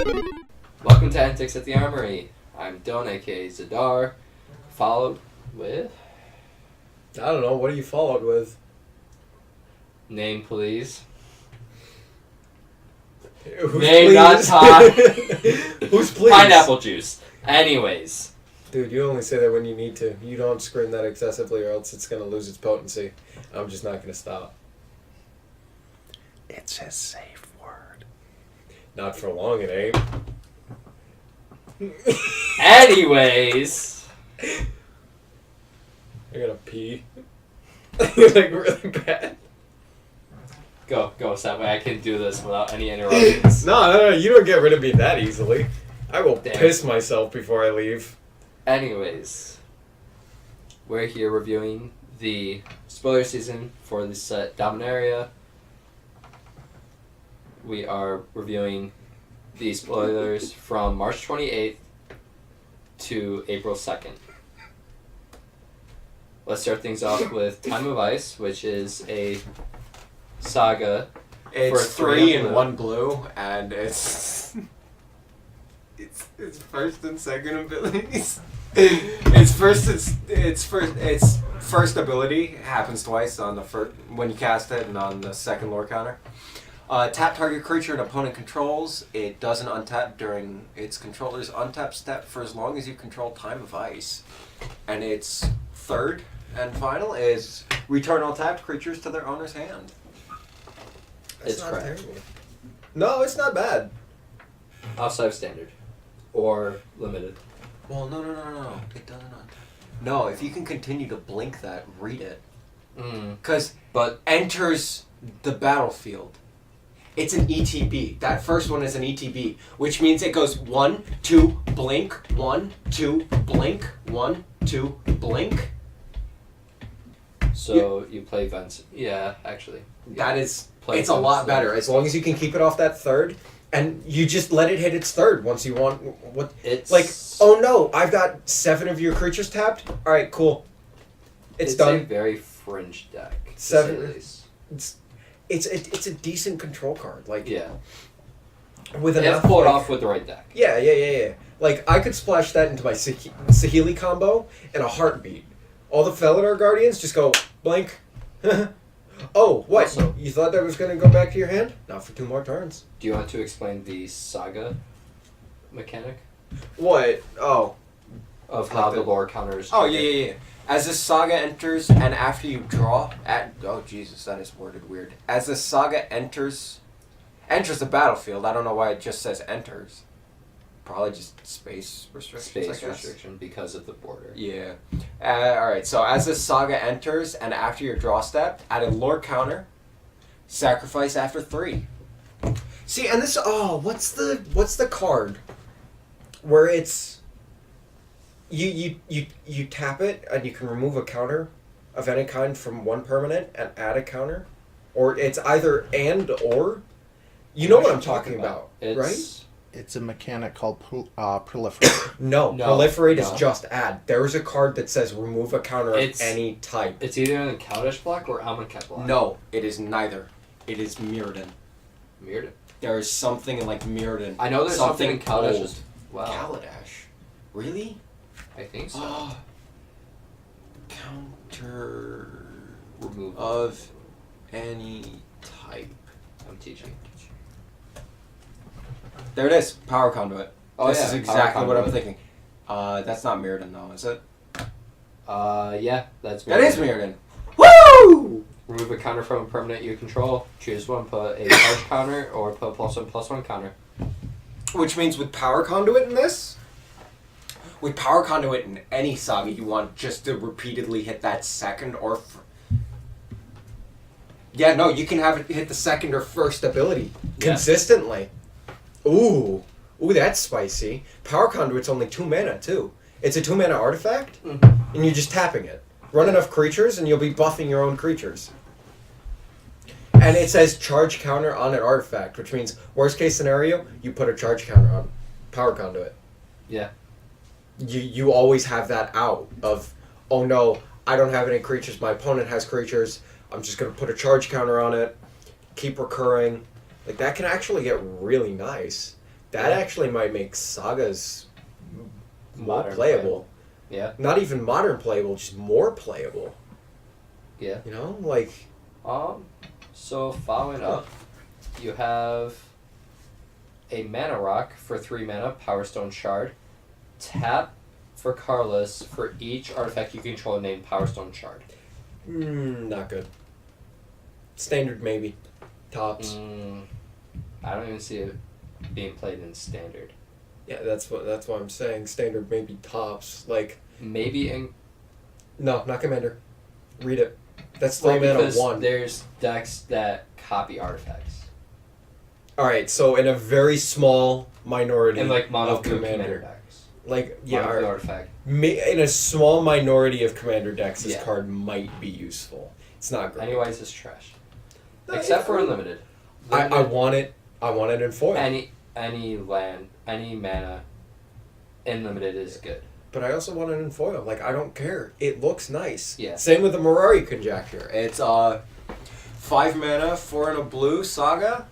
Welcome to Antics at the Armory. I'm Don, aka Zadar, followed with... I don't know, what are you followed with? Name, please. Who's Name, please? not talk. Who's please? Pineapple juice. Anyways. Dude, you only say that when you need to. You don't scream that excessively or else it's going to lose its potency. I'm just not going to stop. It's a safe word. Not for long, it ain't. Anyways. I gotta pee. Like, really bad. Go, so that way I can do this without any interruptions. No, you don't get rid of me that easily. I will Damn. piss myself before I leave. Anyways. We're here reviewing the spoiler season for the set Dominaria. We are reviewing the spoilers from March 28th to April 2nd. Let's start things off with Time of Ice, which is a saga. It's for 3 and and 1 blue, and it's first and second abilities. Its first ability happens twice on the first when you cast it and on the second lore counter. Tap target creature an opponent controls. It doesn't untap during its controller's untap step for as long as you control Time of Ice. And its third and final is return all tapped creatures to their owner's hand. It's not crap. terrible. No, it's not bad. Outside of standard. Or limited. Well, no. It doesn't untap. No, if you can continue to blink that, read it. Because But enters the battlefield. It's an ETB. That first one is an ETB, which means it goes 1, 2, blink, 1, 2, blink, 1, 2, blink. so you play Vents. Yeah, actually. That is, Play it's a lot Vents, better. As long as you can keep it off that third, and you just let it hit its third once you want. What? It's Like, oh no, I've got 7 of your creatures tapped. All right, cool. It's a done. very fringe deck. to 7. say the least. It's a decent control card. Like, Yeah. with If enough. pulled like- off with the right deck. Yeah. Like, I could splash that into my Saheeli combo in a heartbeat. All the Felidar Guardians just go blank. Oh, what? Also- You thought that was going to go back to your hand? Not for 2 more turns. Do you want to explain the saga mechanic What? Oh. of how the lore counters? Oh, yeah. As this saga enters, and after you draw, oh Jesus, that is worded weird. As this saga enters the battlefield, I don't know why it just says enters. Probably just space restrictions, I Space guess. restriction because of the border. Yeah. Alright, so as this saga enters, and after your draw step, add a lore counter, sacrifice after 3. See, and this. Oh, what's the card where it's. You tap it and you can remove a counter of any kind from one permanent and add a counter, or it's either and or. You know what I'm talking about, It's, right? It's a mechanic called proliferate. No, No, proliferate is no. just add. There is a card that says remove a counter of It's- any type. It's either an Kaladesh block or Amonkhet block. No, it is neither. It is Mirrodin. Weird. There is something in like Mirrodin. I know there's something in Kaladesh. old. Wow. Kaladesh. Really? I think so. Oh. Counter Remove. of any type. I'm teaching. There it is. Power conduit. Oh, This yeah, is power exactly what I'm conduit. thinking. That's not Mirrodin though, is it? Yeah, that's That is Mirrodin. Woo! Remove a counter from a permanent you control. Choose one, put a charge counter, or put a +1/+1 counter. Which means with power conduit in this. With power conduit in any saga, you want just to repeatedly hit that second or. Yeah, no, you can have it hit the second or first ability Yeah. consistently. Ooh, that's spicy. Power Conduit's only 2 mana too. It's a 2 mana artifact, and you're just tapping it. Run enough creatures, and you'll be buffing your own creatures. And it says charge counter on an artifact, which means worst case scenario, you put a charge counter on Power Conduit. Yeah. You always have that out of, oh no, I don't have any creatures, my opponent has creatures, I'm just going to put a charge counter on it, keep recurring. Like, that can actually get really nice. That Yeah. actually might make sagas more Modern playable. Yeah. Not even modern playable, just more playable. Yeah. You know, like So following up, you have a mana rock for 3 mana, Power Stone Shard. Tap for Carlos for each artifact you control named Power Stone Shard. not good. Standard maybe. Tops. I don't even see it being played in standard. Yeah, that's what I'm saying. Standard maybe tops. Like Maybe in no, not commander. Read it. That's 3 well, mana because 1. there's decks that copy artifacts. Alright, so in a very small minority And like mono of blue commander. commander decks. Like yeah, Mono blue alright. artifact. In a small minority of commander decks, this Yeah. card might be useful. It's not great. Anyways, it's trash. No, Except for unlimited. I want it. I want it in foil. Any land, any mana, unlimited is good. But I also want it in foil. Like, I don't care. It looks nice. Yeah. Same with the Mirari Conjecture. It's 5 mana, 4 and a blue saga.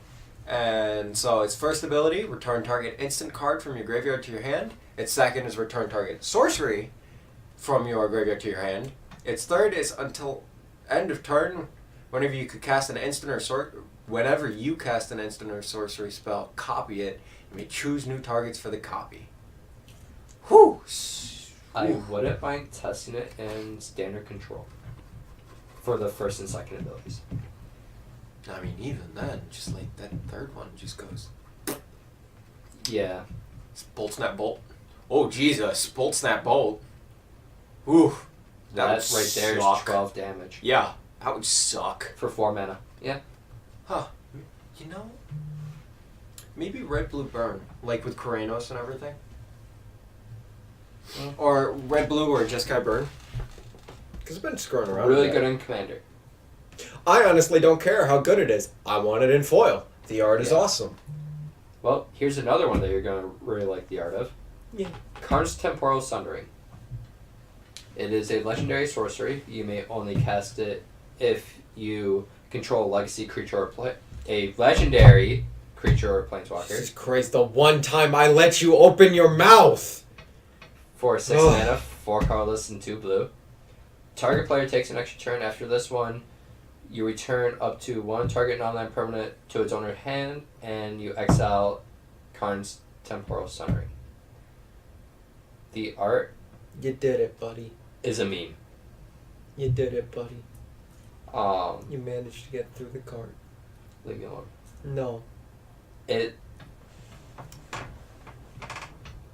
And so its first ability, return target instant card from your graveyard to your hand. Its second is return target sorcery from your graveyard to your hand. Its third is until end of turn, whenever you cast an instant or whenever you cast an instant or sorcery spell, copy it. You may choose new targets for the copy. Whew! I wouldn't mind testing it in standard control for the first and second abilities. I mean, even then, just like that third one just goes. Yeah. It's bolt, snap, bolt. Oh, Jesus. Bolt, snap, bolt. Ooh. That That would right there is suck. 12 damage Yeah, that would suck. for 4 mana. Yeah. Huh. You know, maybe red, blue, burn. Like with Karanos and everything. Mm. Or red, blue, or Jeskai burn. Because I've been screwing around Really with good that. in commander. I honestly don't care how good it is. I want it in foil. The art is Yeah. awesome. Well, here's another one that you're going to really like the art of. Yeah. Karn's Temporal Sundering. It is a legendary sorcery. You may only cast it if you control a legacy creature or a legendary creature or planeswalker. Jesus Christ, the one time I let you open your mouth! For 6 Ugh. mana, 4 colorless, and 2 blue. Target player takes an extra turn after this one. You return up to 1 target non-land permanent to its owner's hand, and you exile Karn's Temporal Sundering. The art You did it, buddy. is a meme. You did it, buddy. Um, You managed to get through the card. leave me alone. No.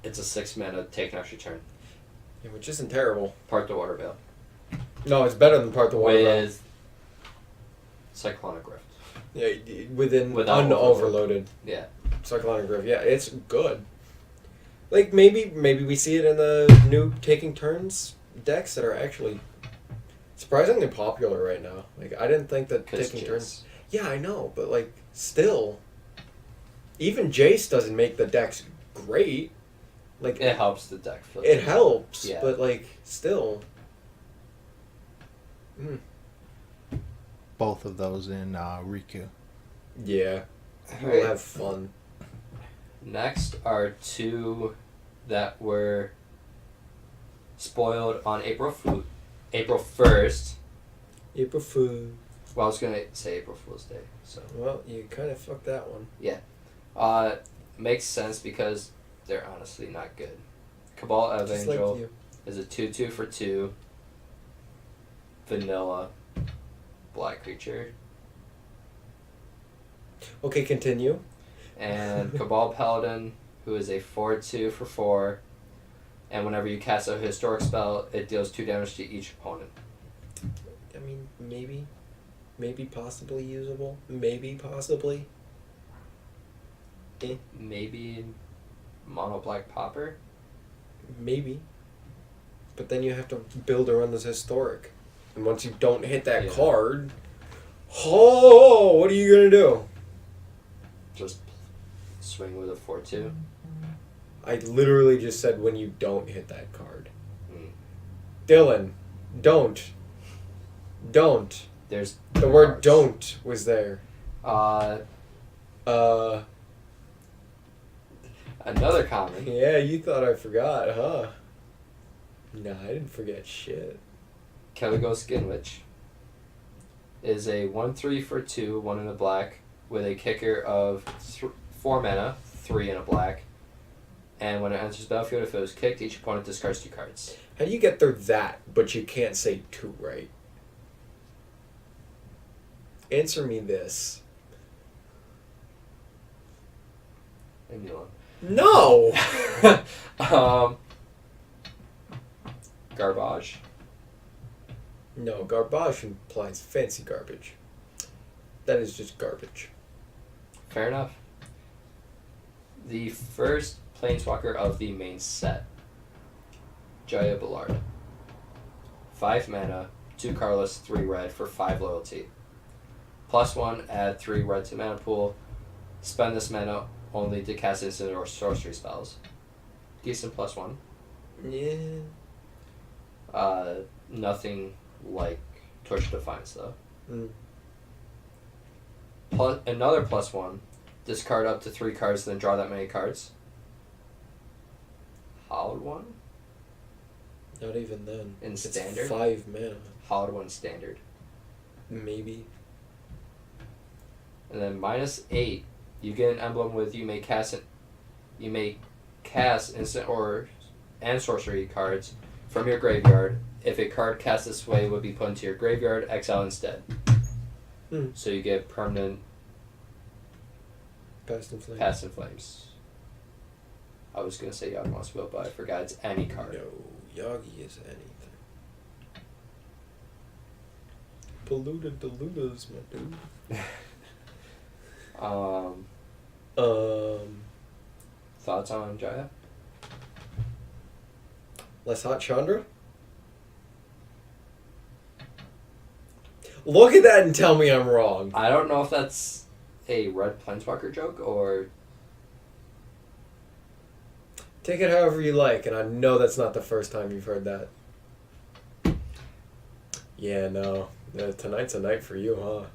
It's a 6 mana, take an extra turn. Yeah, which isn't terrible. Part the Water Veil. No, it's better than Part the Water Veil. With Cyclonic Rift. Yeah, within Without unoverloaded. Yeah. Cyclonic Rift. Yeah, it's good. Like, maybe we see it in the new Taking Turns decks that are actually surprisingly popular right now. Like, I didn't think that Taking Turns... Yeah, I know, but, like, still... Even Jace doesn't make the decks great. Like, It helps the deck feel it helps, Yeah. but, like, still... Both of those in Riku. Yeah. We'll Alright. have fun. Next are 2 that were spoiled on April 1st. April Fool. Well, I was going to say April Fool's Day. So, Well, you kind of fucked that one. makes sense because they're honestly not good. Cabal Just like Evangel you. is a 2/2 for 2. Vanilla. Black creature. Okay, continue. And Cabal Paladin, who is a 4/2 for 4. And whenever you cast a historic spell, it deals 2 damage to each opponent. I mean, maybe possibly usable. Maybe possibly. Maybe Mono Black Popper. Maybe. But then you have to build around this historic. And once you don't hit that Yeah. card, oh, what are you gonna do? Just swing with a 4/2. I literally just said when you don't hit that card. Mm. Dylan, don't. Don't. There's The word cards. don't was there. Another common. Yeah, you thought I forgot, huh? Nah, I didn't forget shit. Caligo Skinwitch is a 1/3 for 2, 1 in a black, with a kicker of 4 mana, 3 in a black. And when it enters the battlefield, if it was kicked, each opponent discards 2 cards. How do you get through that, but you can't say 2, right? Answer me this. And you No! Garbage. No, garbage implies fancy garbage. That is just garbage. Fair enough. The first Planeswalker of the main set. Jaya Ballard. 5 mana, 2 colorless, 3 red for 5 loyalty. +1, add 3 red to mana pool. Spend this mana only to cast instant or sorcery spells. Decent +1. Yeah. Nothing like Torch of Defiance though. Mm. Another +1. Discard up to 3 cards, then draw that many cards. Hollowed one? Not even then. In It's standard? 5 mana. Hollowed one standard. Maybe. And then -8. You get an emblem with you may cast instant and sorcery cards from your graveyard. If a card cast this way would be put into your graveyard, exile instead. Hmm. So you get permanent Past and Flame. Past in Flames. I was gonna say Yawgmoth's Will, but I forgot it's any card. No, Yagi is anything. Polluted Deludas, my dude. Thoughts on Jaya? Less hot Chandra? Look at that and tell me I'm wrong. I don't know if that's a red Planeswalker joke or... Take it however you like, and I know that's not the first time you've heard that. Yeah, no. Tonight's a night for you, huh?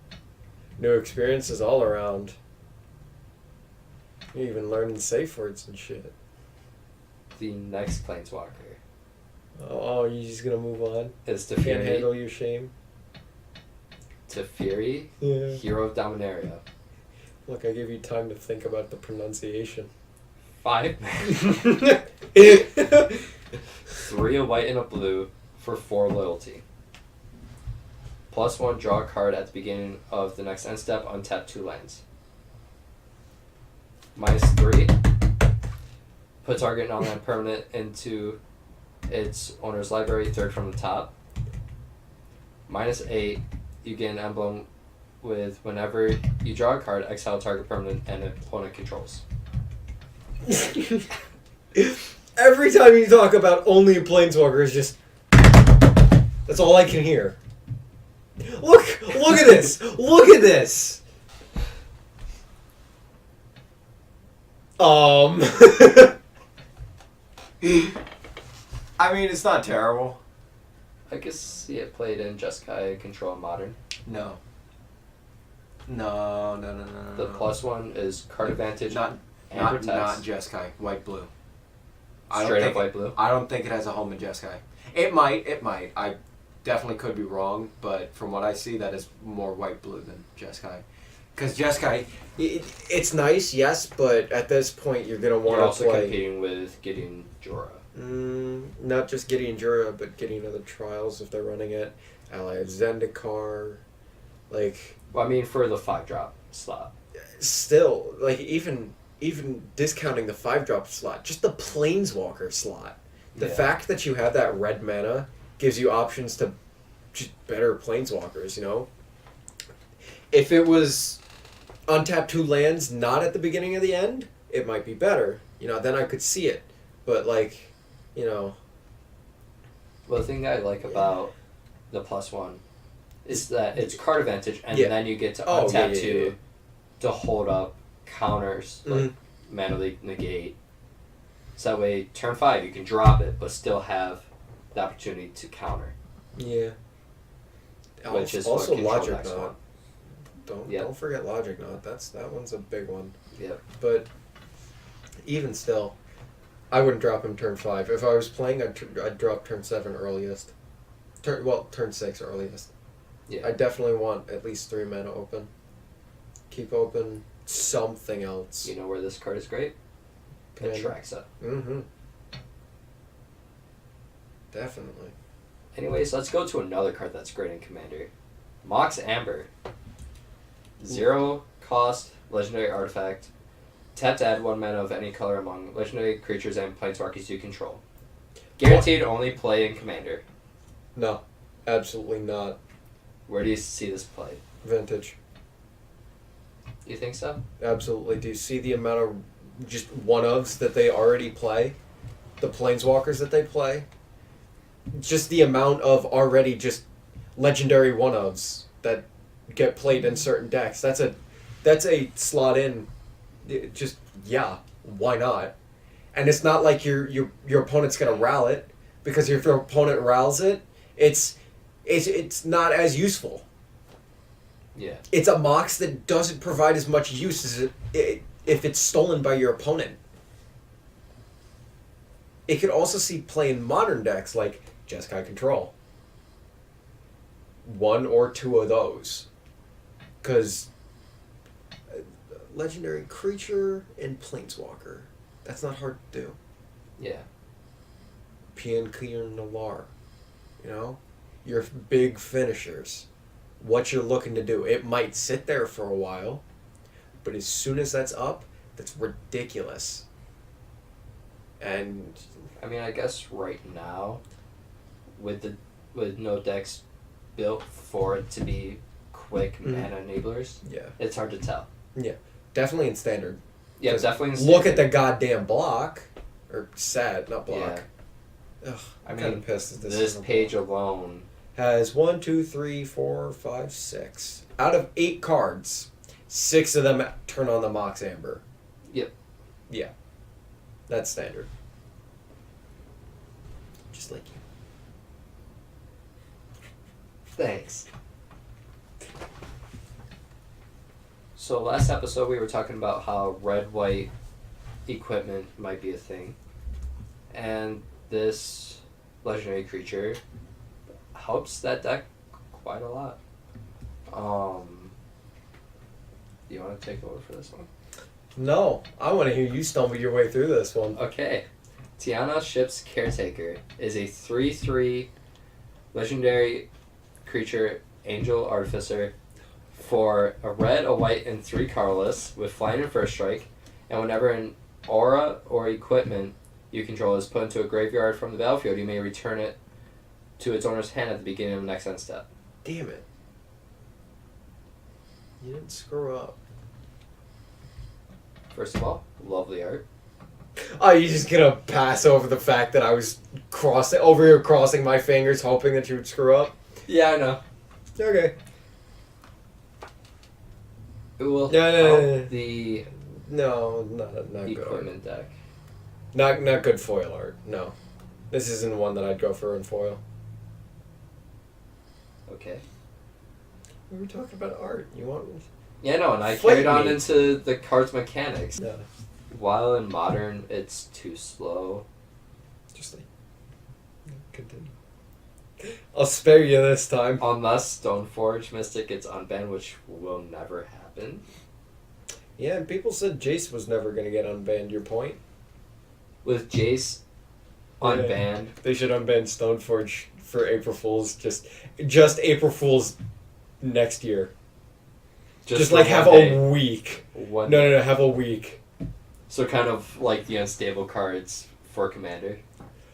New experiences all around. You're even learning safe words and shit. The next Planeswalker Oh, you're just gonna move on? is Can't Teferi. handle your shame? Teferi, Yeah. Hero of Dominaria. Look, I gave you time to think about the pronunciation. 5 3 a white and a blue for 4 loyalty. +1, draw a card at the beginning of the next end step, untap 2 lands. -3, put target non-land permanent into its owner's library, 3rd from the top. -8, you get an emblem with whenever you draw a card, exile target permanent and opponent controls. Every time you talk about only Planeswalkers, just... That's all I can hear. Look at this! Look at this! I mean, it's not terrible. I could see it played in Jeskai Control Modern. No. The +1 is card advantage Not and protects. not Jeskai. White blue. Straight up white blue. I don't think it has a home in Jeskai. It might. I definitely could be wrong, but from what I see, that is more white blue than Jeskai. Because Jeskai, It's nice, yes, but at this point you're gonna You're want to also play... competing with getting Jorah. Not just getting Jura, but getting other trials if they're running it. Ally of Zendikar, like... Well, I mean, for the 5-drop slot. Still, like, even discounting the 5-drop slot, just the Planeswalker slot. The Yeah. fact that you have that red mana gives you options to just better Planeswalkers, you know? If it was untap 2 lands not at the beginning of the end, it might be better. You know, then I could see it. But, like, you know... Well, the thing I like about the +1 is that it's card advantage, and Yeah. then you get to Oh, untap yeah. 2 to hold up counters, like Mhm. Mana Leak Negate. So that way, turn 5, you can drop it, but still have the opportunity to counter. Yeah. Which is also what Control Logic decks Knot. want. Don't Yep. don't forget Logic Knot. That one's a big one. Yep. But Even still, I wouldn't drop him turn 5. If I was playing, I'd drop turn 7 earliest. Turn 6 earliest. Yeah. I definitely want at least 3 mana open. Keep open something else. You know where this card is great? Atraxa. Mm-hmm. Definitely. Anyways, let's go to another card that's great in Commander. Mox Amber. 0 cost, legendary artifact. Tap to add 1 mana of any color among legendary creatures and planeswalkers you control. Guaranteed only play in Commander. No, absolutely not. Where do you see this played? Vintage. You think so? Absolutely. Do you see the amount of just one-ofs that they already play? The planeswalkers that they play? Just the amount of already just legendary one-ofs that get played in certain decks. That's a slot in. Just, yeah, why not? And it's not like your opponent's gonna ral it, because if your opponent rals it, it's not as useful. Yeah. It's a mox that doesn't provide as much use as if it's stolen by your opponent. It could also see play in modern decks like Jeskai Control. 1 or 2 of those. Because legendary creature and planeswalker. That's not hard to do. Yeah. PNK Noir. You know? Your big finishers. What you're looking to do. It might sit there for a while, but as soon as that's up, that's ridiculous. And I mean, I guess right now, with no decks built for it to be quick mana enablers, yeah, it's hard to tell. yeah, definitely in standard. Yeah, 'Cause definitely in look standard. at the goddamn block, or sad, not block. Yeah. Ugh, I I'm mean, kind of pissed that this this isn't page block. alone. Has 1, 2, 3, 4, 5, 6. Out of 8 cards, 6 of them turn on the Mox Amber. Yep. Yeah. That's standard. Just like you. Thanks. So last episode we were talking about how red-white equipment might be a thing. And this legendary creature helps that deck quite a lot. Do you want to take over for this one? No, I want to hear you stumble your way through this one. Okay. Tiana Ship's Caretaker is a 3/3 legendary creature, Angel Artificer, for a red, a white, and 3 colorless with flying and first strike, and whenever an aura or equipment you control is put into a graveyard from the battlefield, you may return it to its owner's hand at the beginning of the next end step. Damn it. You didn't screw up. First of all, lovely art. Oh, you're just gonna pass over the fact that I was crossing my fingers hoping that you would screw up? Yeah, I know. Okay. It will No, help no. the No, not good art. equipment deck. Not good foil art, no. This isn't one that I'd go for in foil. Okay. We were talking about art. You want... Yeah, no, and I Fight carried on me. into the card's mechanics. No. While in Modern, it's too slow. Just like... Continue. I'll spare you this time. Unless Stoneforge Mystic gets unbanned, which will never happen. Yeah, and people said Jace was never going to get unbanned, your point? With Jace unbanned, They should unban Stoneforge for April Fool's, just April Fool's next year. Just for like one have day. a week. One No, have a week. So kind of like the unstable cards for Commander.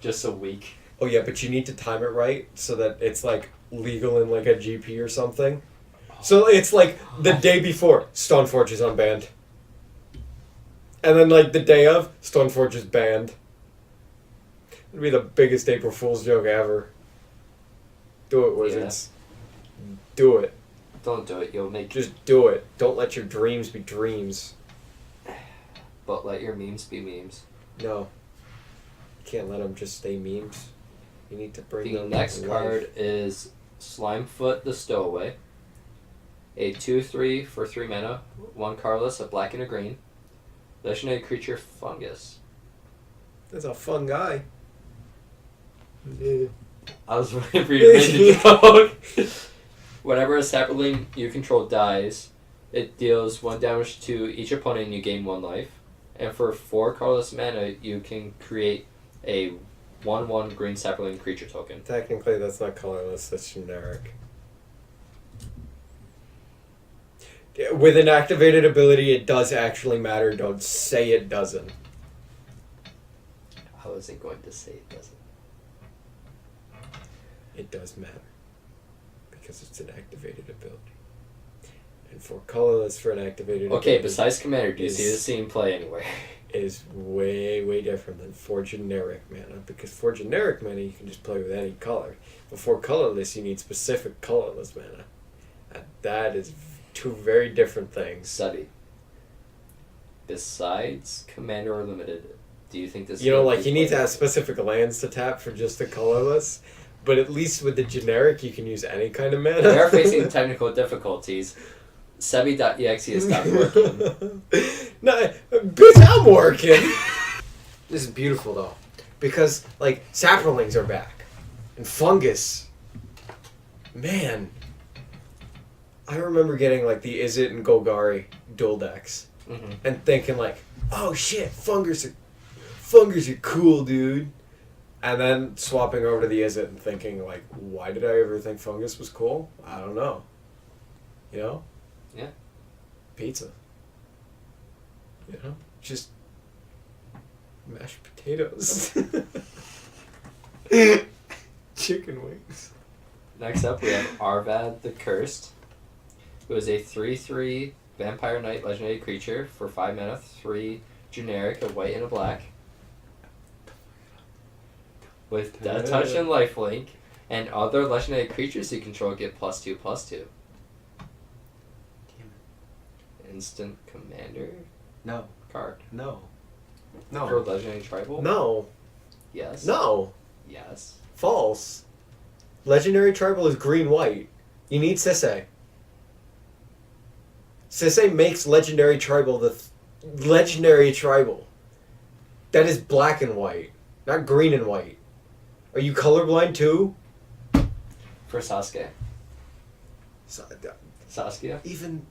Just a week. Oh yeah, but you need to time it right so that it's like legal in like a GP or something. So it's like the day before, Stoneforge is unbanned. And then like the day of, Stoneforge is banned. It'd be the biggest April Fool's joke ever. Do it, Wizards. Do it. Don't do it. You'll make. Just do it. Don't let your dreams be dreams. But let your memes be memes. No. You can't let them just stay memes. You need to bring The them next to card life. is Slimefoot the Stowaway. A 2/3 for 3 mana, 1 colorless, a black and a green. Legendary creature Fungus. That's a fun guy. I was waiting for you to make the joke. Whenever a sapling you control dies, it deals 1 damage to each opponent and you gain 1 life. And for 4 colorless mana, you can create a 1/1 green sapling creature token. Technically, that's not colorless. That's generic. With an activated ability, it does actually matter. Don't say it doesn't. I wasn't going to say it doesn't. It does matter. Because it's an activated ability. And for colorless for an activated Okay, ability... besides Commander, do you see this scene play anywhere? ...is way, way different than for generic mana. Because for generic mana, you can just play with any color. But for colorless, you need specific colorless mana. And that is 2 very different things. Study. Besides Commander or Limited, do you think this... You know, like, you need to have specific lands to tap for just the colorless. But at least with the generic, you can use any kind of mana. We are facing technical difficulties. Sebi.exe has stopped working. No, bitch, I'm working! This is beautiful, though. Because, like, saplings are back. And fungus. Man. I remember getting, like, the Izzet and Golgari dual decks. Mm-hmm. And thinking, like, oh shit, fungus are cool, dude. And then swapping over to the Izzet and thinking, like, why did I ever think fungus was cool? I don't know. You know? Yeah. Pizza. You know? Just mashed potatoes. Chicken wings. Next up, we have Arvad the Cursed, who is a 3/3 Vampire Knight legendary creature for 5 mana, 3 generic, a white and a black. With Death Touch and Lifelink, and other legendary creatures you control get +2/+2. Instant Commander No. card. No. For legendary tribal? No. Yes. No. Yes. False. Legendary tribal is green-white. You need Sisay. Sisay makes legendary tribal legendary tribal. That is black and white, not green and white. Are you colorblind too? For Sasuke. Saskia? Even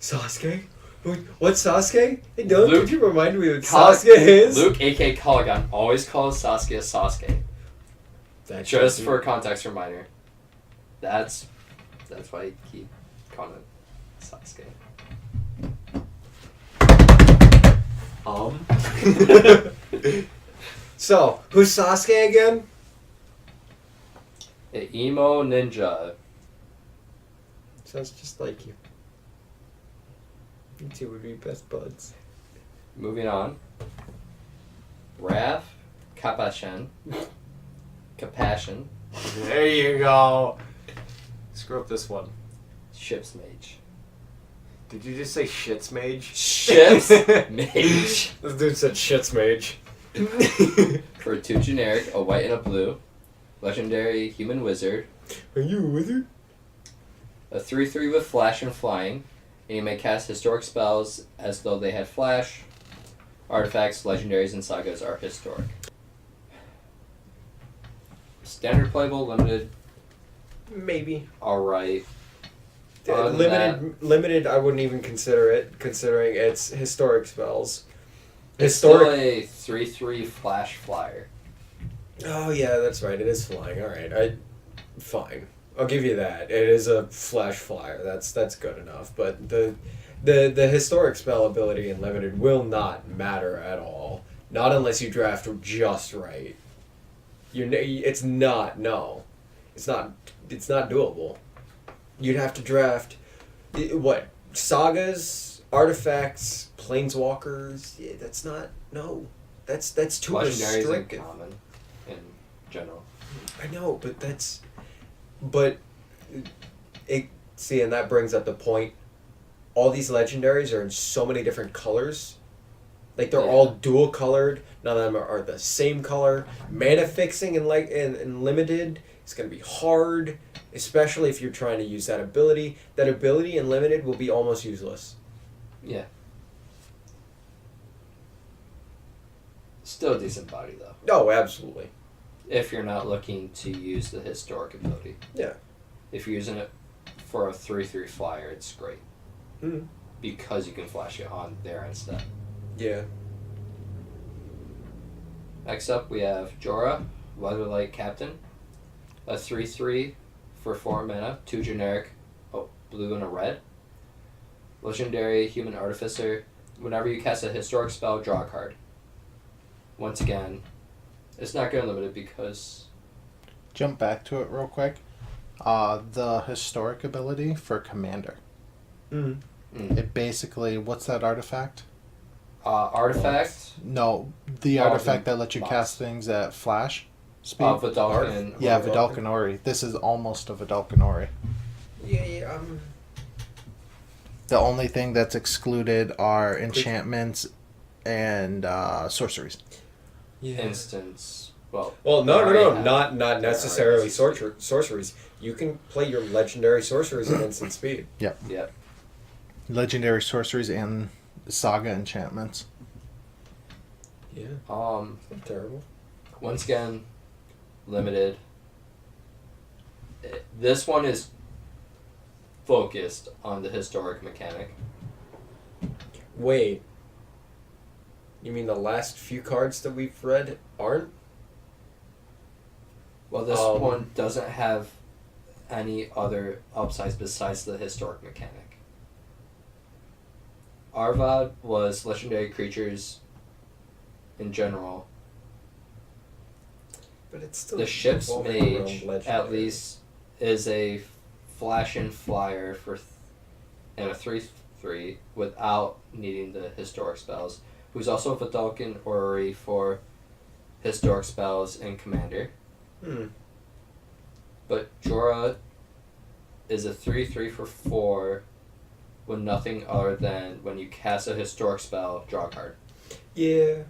Sasuke? What's Sasuke? Hey, don't Luke- could you remind me what Sasuke is? Luke, a.k.a. Colligan, always calls Saskia Sasuke. That Just should for a be- context reminder. That's why I keep calling it Sasuke. So, who's Sasuke again? An emo ninja. Sounds just like you. You two would be best buds. Moving on. Wrath, Compassion. There you go. Screw up this one. Ship's Mage. Did you just say shits mage? Ship's Mage. This dude said shit's mage. For 2 generic, a white and a blue. Legendary Human Wizard. Are you a wizard? A 3/3 with flash and flying. And you may cast historic spells as though they had flash. Artifacts, legendaries, and sagas are historic. Standard playable, limited, Maybe. alright. Other than Limited, I wouldn't even consider it, considering it's historic spells. It's still a 3/3 flash flyer. Oh yeah, that's right. It is flying. All right, fine. I'll give you that. It is a flash flyer. That's good enough. But the historic spell ability in limited will not matter at all. Not unless you draft just right. It's not. No, it's not. It's not doable. You'd have to draft what sagas, artifacts, planeswalkers. Yeah, that's not. No, that's too Legendaries restrictive. and common in general. I know, but that's. But see, and that brings up the point. All these legendaries are in so many different colors. Like they're all dual colored. None of them are the same color. Mana fixing in limited is gonna be hard, especially if you're trying to use that ability. That ability in limited will be almost useless. Yeah. Still a decent body, though. Oh, absolutely. If you're not looking to use the historic ability. Yeah. If you're using it for a 3/3 flyer, it's great. Mm. Because you can flash it on there instead. Yeah. Next up, we have Jorah, Weatherlight Captain. A 3/3 for 4 mana, 2 generic, blue and a red. Legendary Human Artificer. Whenever you cast a historic spell, draw a card. Once again, it's not going to limit it because... Jump back to it real quick. The historic ability for Commander. Mm. It basically, what's that artifact? Artifact. No, the Oh, artifact the that lets you box. cast things at flash speed. Vidalcan. Yeah, Vidalcan. Vidalcan Ori. This is almost a Vidalcan Ori. Yeah. The only thing that's excluded are enchantments and sorceries. Yeah. Instance. Well, Well, they already no. have- Not necessarily sorceries. You can play your legendary sorceries at instant speed. Yep. Legendary sorceries and saga enchantments. Yeah. Not Terrible. once again, limited. This one is focused on the historic mechanic. Wait. You mean the last few cards that we've read aren't? Well, this one doesn't have any other upsides besides the historic mechanic. Arvad was legendary creatures in general. But it's still The ship's revolving around mage, legendary. at least, is a flash and flyer and a 3/3 without needing the historic spells. Who's also a Vidalcan Ori for historic spells and commander. Hmm. But Jorah is a 3/3 for 4 with nothing other than when you cast a historic spell, draw a card. Yeah.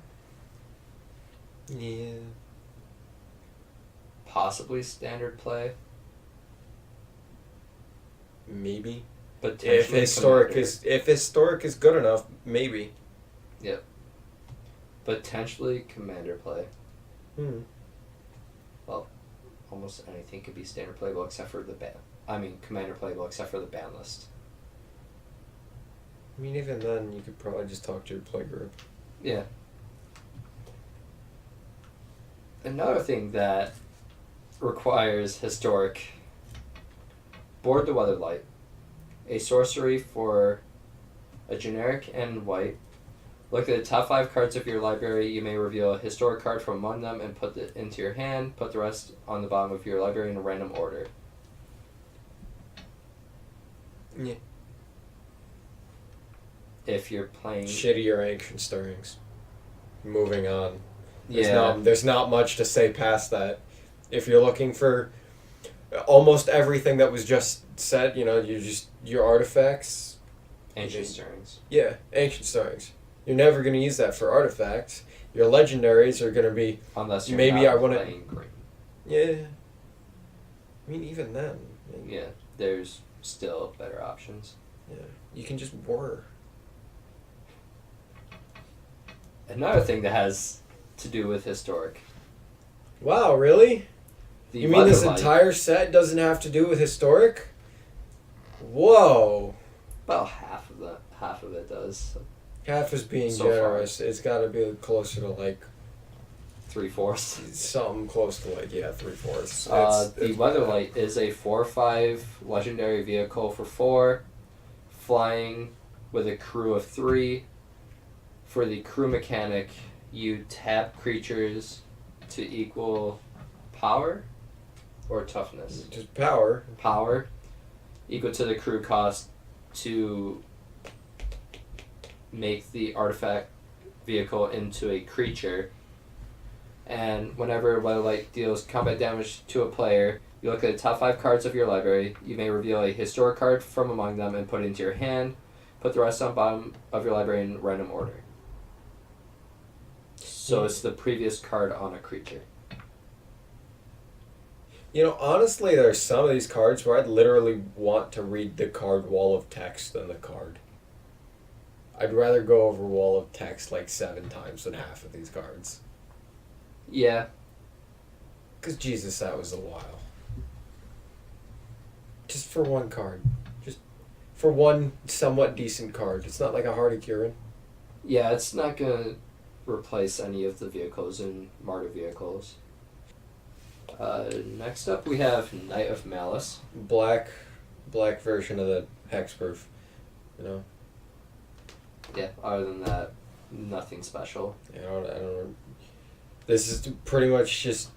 Possibly standard play. Maybe. But If historic is good enough, maybe. potentially commander play. Hmm. Almost anything could be standard playable except for the ban. I mean, commander playable except for the ban list. I mean, even then, you could probably just talk to your play group. Yeah. Another thing that requires historic. Board the Weatherlight. A sorcery for a generic and white. Look at the top 5 cards of your library. You may reveal a historic card from among them and put it into your hand. Put the rest on the bottom of your library in a random order. Yeah. If you're playing... Shittier ancient stirrings. Moving on. Yeah. There's not much to say past that. If you're looking for almost everything that was just said, your artifacts. Ancient Stirrings. Yeah, ancient stirrings. You're never going to use that for artifacts. Your legendaries are going to be... Unless you're Maybe not I wanna- playing green. Yeah. I mean, even then. Yeah, there's still better options. Yeah. You can just whir. Another thing that has to do with historic. Wow, really? The You mean this Weatherlight- entire set doesn't have to do with historic? Whoa. About half of it does. Half is being So far. generous. It's got to be closer to 3/4. something close to 3/4. The Weatherlight is a 4/5 legendary vehicle for 4, flying with a crew of 3. For the crew mechanic, you tap creatures to equal power or toughness. Just power. Power equal to the crew cost to make the artifact vehicle into a creature. And whenever Weatherlight deals combat damage to a player, you look at the top 5 cards of your library. You may reveal a historic card from among them and put it into your hand. Put the rest on the bottom of your library in random order. So it's the previous card on a creature. Honestly, there's some of these cards where I'd literally want to read the card wall of text than the card. I'd rather go over wall of text 7 times than half of these cards. Yeah. Because Jesus, that was a while. Just for one card. Just for one somewhat decent card. It's not like a Hardy Kieran. Yeah, it's not going to replace any of the vehicles in Marta vehicles. Next up, we have Knight of Malice. Black version of the hexproof. You know? Yeah, other than that, nothing special. I don't know. This is pretty much just.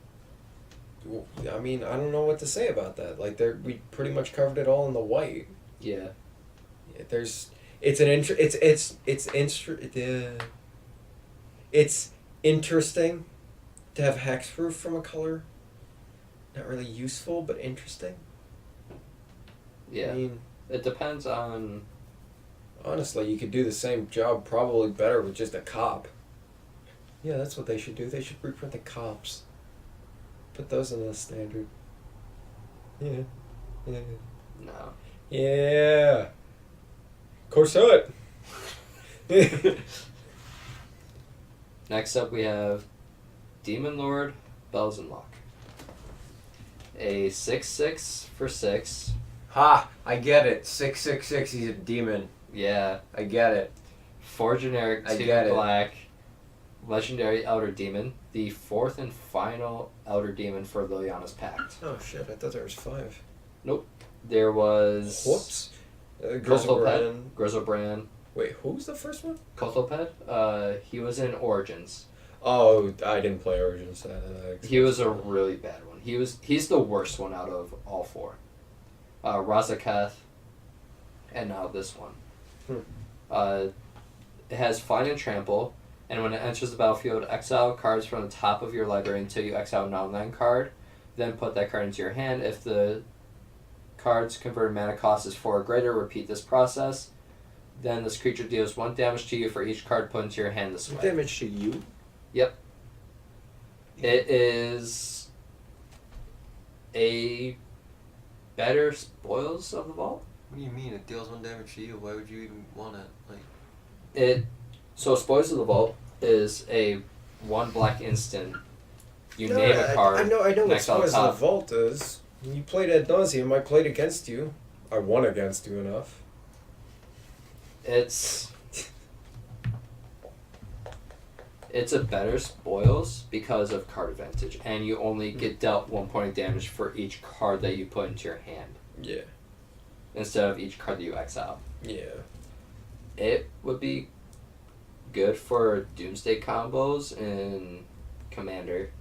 I mean, I don't know what to say about that. Like, we pretty much covered it all in the white. Yeah. It's interesting to have hexproof from a color. Not really useful, but interesting. Yeah. I mean, It depends on... honestly, you could do the same job probably better with just a cop. Yeah, that's what they should do. They should reprint the cops. Put those in the standard. Yeah. Yeah. No. Yeah. Corset. Next up, we have Demon Lord Belzenlock. A 6/6 for 6. Ha! I get it. 666. He's a demon. Yeah. I get it. 4 generic, I 2 get it. black. Legendary Elder Demon. The 4th and final Elder Demon for Liliana's Pact. Oh shit! I thought there was 5. There was... Whoops. Grizzlebrand. Grizzlebrand. Wait, who's the first one? Kotloped. He was in Origins. Oh, I didn't play Origins. He was a really bad one. He's the worst one out of all 4. Razaketh, and now this one. It has Find and Trample, and when it enters the battlefield, exile cards from the top of your library until you exile a non-land card. Then put that card into your hand. If the card's converted mana cost is 4 or greater, repeat this process. Then this creature deals 1 damage to you for each card put into your hand this way. Damage to you? Yep. It is a better Spoils of the Vault. What do you mean? It deals 1 damage to you. Why would you even want it? So Spoils of the Vault is a 1 black instant. You name a card. I know what next on Spoils of top. the Vault is. You played ad nauseum. I played against you. I won against you enough. It's a better Spoils because of card advantage, and you only get dealt 1 point of damage for each card that you put into your hand. Yeah. Instead of each card that you exile. Yeah. It would be good for Doomsday combos in Commander.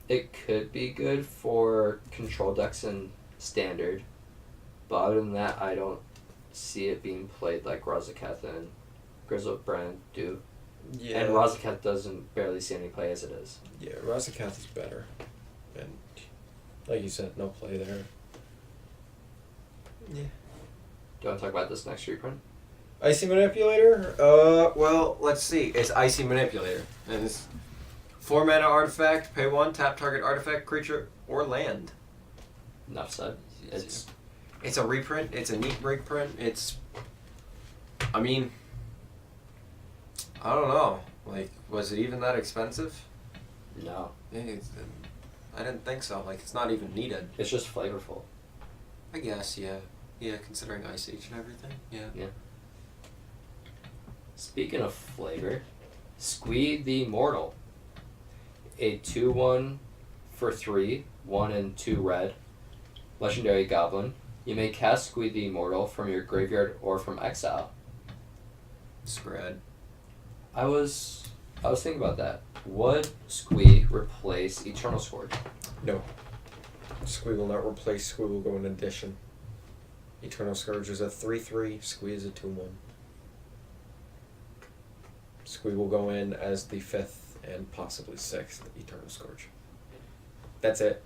It could be good for control decks in Standard, but other than that, I don't see it being played like Razaketh and Grizzlebrand do. Yeah. And Razaketh doesn't barely see any play as it is. Yeah, Razakath is better. And like you said, no play there. Yeah. Do you want to talk about this next reprint? Icy Manipulator? Well, let's see. It's Icy Manipulator. And it's 4 mana artifact, pay 1, tap target artifact, creature, or land. Enough said. It's a reprint. It's a neat reprint. I mean, I don't know. Like, was it even that expensive? No. I didn't think so. Like, it's not even needed. It's just flavorful. I guess, yeah. Yeah, considering Ice Age and everything. Yeah. Speaking of flavor, Squee the Immortal. A 2/1 for 3, 1 and 2 red. Legendary Goblin. You may cast Squee the Immortal from your graveyard or from exile. Spread. I was thinking about that. Would Squee replace Eternal Scourge? No. Squee will not replace. Squee will go in addition. Eternal Scourge is a 3/3. Squee is a 2/1. Squee will go in as the 5th and possibly 6th Eternal Scourge. That's it.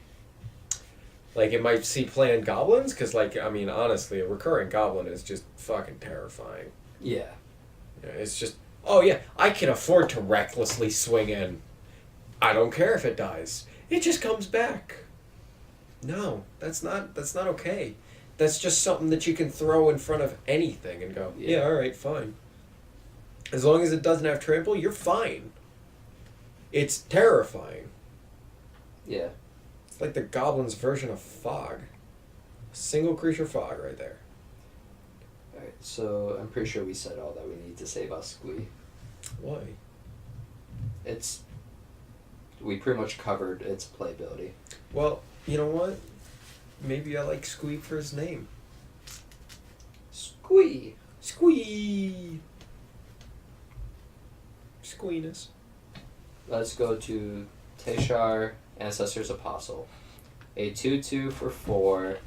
Like, it might see playing goblins, because, like, I mean, honestly, a recurring goblin is just fucking terrifying. Yeah. It's just, oh yeah, I can afford to recklessly swing in. I don't care if it dies. It just comes back. No, that's not okay. That's just something that you can throw in front of anything and go, yeah, alright, fine. As long as it doesn't have trample, you're fine. It's terrifying. Yeah. It's like the Goblin's version of fog. Single creature fog right there. Alright, so I'm pretty sure we said all that we need to say about Squee. Why? We pretty much covered its playability. Well, you know what? Maybe I like Squee for his name. Squee! Squee! Squeeness. Let's go to Teshar, Ancestor's Apostle. A 2/2 for 4,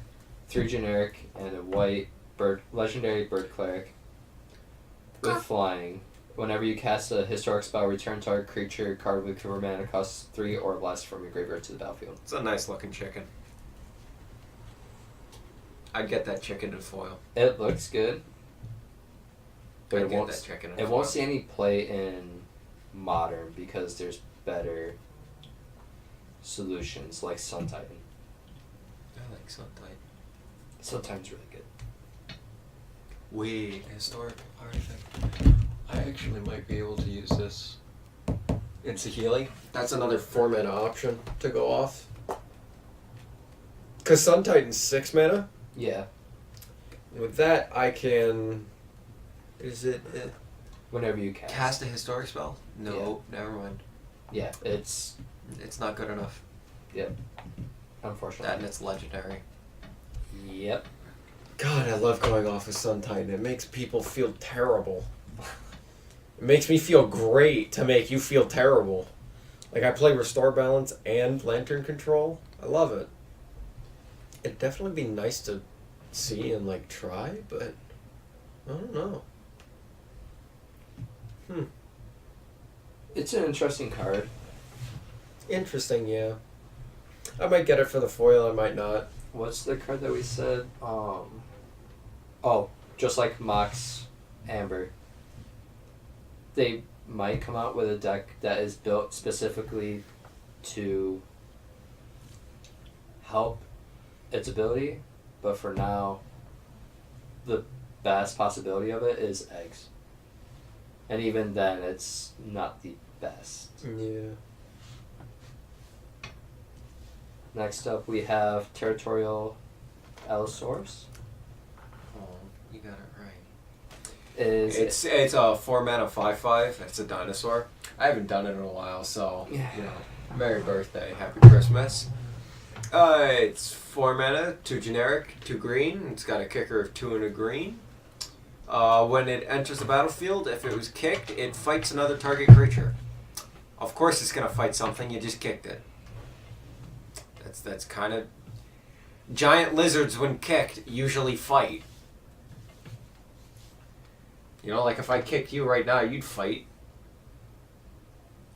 3 generic, and a white legendary bird cleric with flying. Whenever you cast a historic spell, return target creature card with cover mana costs 3 or less from your graveyard to the battlefield. It's a nice looking chicken. I'd get that chicken in foil. It looks good, but I'd it get won't. that chicken in It foil. won't see any play in Modern because there's better solutions like Sun Titan. I like Sunlight. Sun Titan's really good. Wait, historic artifact. I actually might be able to use this. It's a healing. That's another 4 mana option to go off. Because Sun Titan's 6 mana. Yeah. With that, I can. Is it. Whenever you cast. Cast a historic spell? No, never mind. Yeah, it's It's not good enough. unfortunate. That and it's legendary. Yep. God, I love going off of Sun Titan. It makes people feel terrible. It makes me feel great to make you feel terrible. Like, I play Restore Balance and Lantern Control. I love it. It'd definitely be nice to see and, like, try, but I don't know. It's an interesting card. Interesting, yeah. I might get it for the foil, I might not. What's the card that we said? Oh, just like Mox Amber. They might come out with a deck that is built specifically to help its ability, but for now, the best possibility of it is eggs. And even then, it's not the best. Yeah. Next up, we have Territorial Allosaurus. Oh, you got it right. Is It's a 4 mana 5/5. It's a dinosaur. I haven't done it in a while, so Yeah. you know, Merry birthday, Happy Christmas. It's 4 mana, 2 generic, 2 green. It's got a kicker of 2 and a green. When it enters the battlefield, if it was kicked, it fights another target creature. Of course, it's gonna fight something. You just kicked it. That's kind of giant lizards when kicked usually fight. You know, like if I kicked you right now, you'd fight.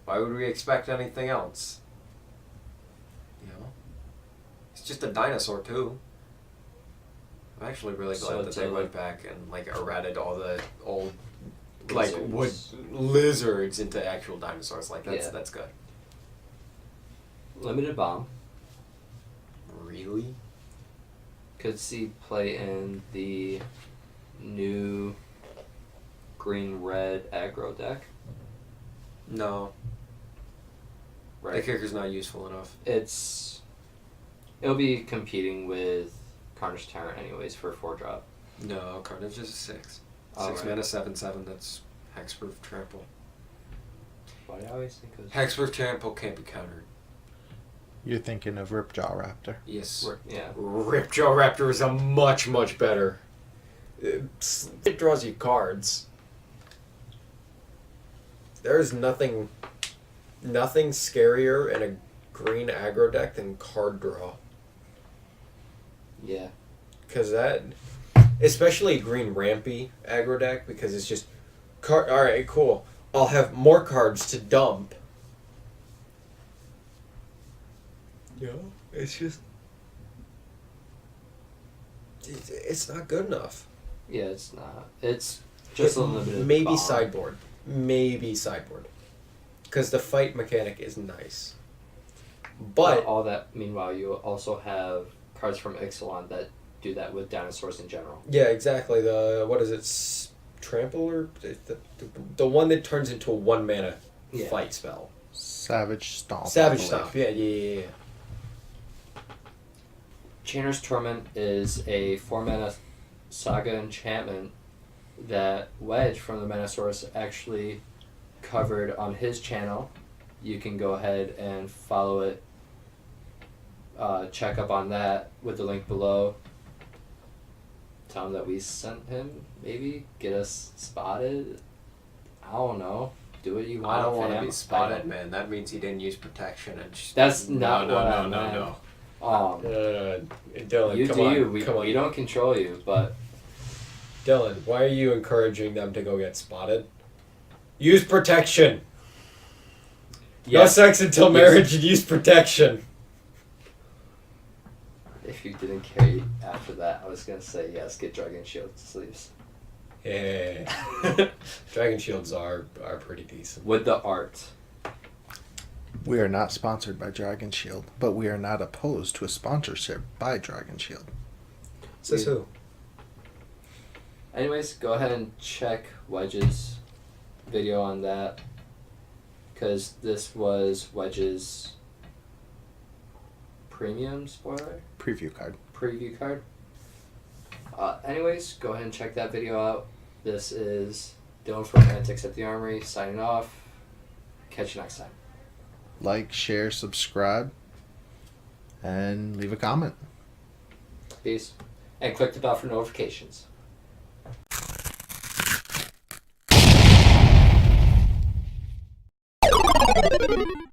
Why would we expect anything else? You know? It's just a dinosaur too. I'm actually really So glad that it's they a, went back and like errated all the old like wood Lizards. lizards into actual dinosaurs. Like Yeah. that's good. Limited Bomb. Really? Could see play in the new green-red aggro deck. No. The Right. kicker's not useful enough. It'll be competing with Carnage Tyrant anyways for 4-drop. No, Carnage is a 6. Oh, 6 right. mana, 7/7. That's hexproof trample. Why do I always think of Hexproof trample can't be countered. You're thinking of Ripjaw Raptor. Yes. Yeah. Ripjaw Raptor is a much, much better. It draws you cards. There's nothing scarier in a green aggro deck than card draw. Yeah. Because that, especially green rampy aggro deck, because it's just alright, cool. I'll have more cards to dump. Yeah, it's just. It's not good enough. Yeah, it's not. It's just a limited Maybe bomb. sideboard. Maybe sideboard. Because the fight mechanic is nice. But all that, meanwhile, you also have cards from Ixalan that do that with dinosaurs in general. yeah, exactly. The what is it? Trample or the one that turns into a 1 mana Yeah. fight spell. Savage Stomp. Savage I Stomp. believe. Yeah. Chainer's Torment is a 4-mana saga enchantment that Wedge from the Manosaurus actually covered on his channel. You can go ahead and follow it. Check up on that with the link below. Tell him that we sent him. Maybe get us spotted. I don't know. Do what you want. I don't want to fam. be spotted, man. That means he didn't use protection. And That's not what I meant. no. Dylan, You come do on. you. Come on. We don't control you, but Dylan, why are you encouraging them to go get spotted? Use protection. No yes, sex until marriage and use protection. if you didn't carry after that, I was gonna say yes. Get Dragon Shield sleeves Yeah. Dragon shields are pretty decent. with the art. We are not sponsored by Dragon Shield, but we are not opposed to a sponsorship by Dragon Shield. Says who? Anyways, go ahead and check Wedge's video on that, because this was Wedge's premium spoiler Preview card. preview card. Anyways, go ahead and check that video out. This is Dylan from Antics at the Armory signing off. Catch you next time. Like, share, subscribe, and leave a comment. Peace. And click the bell for notifications.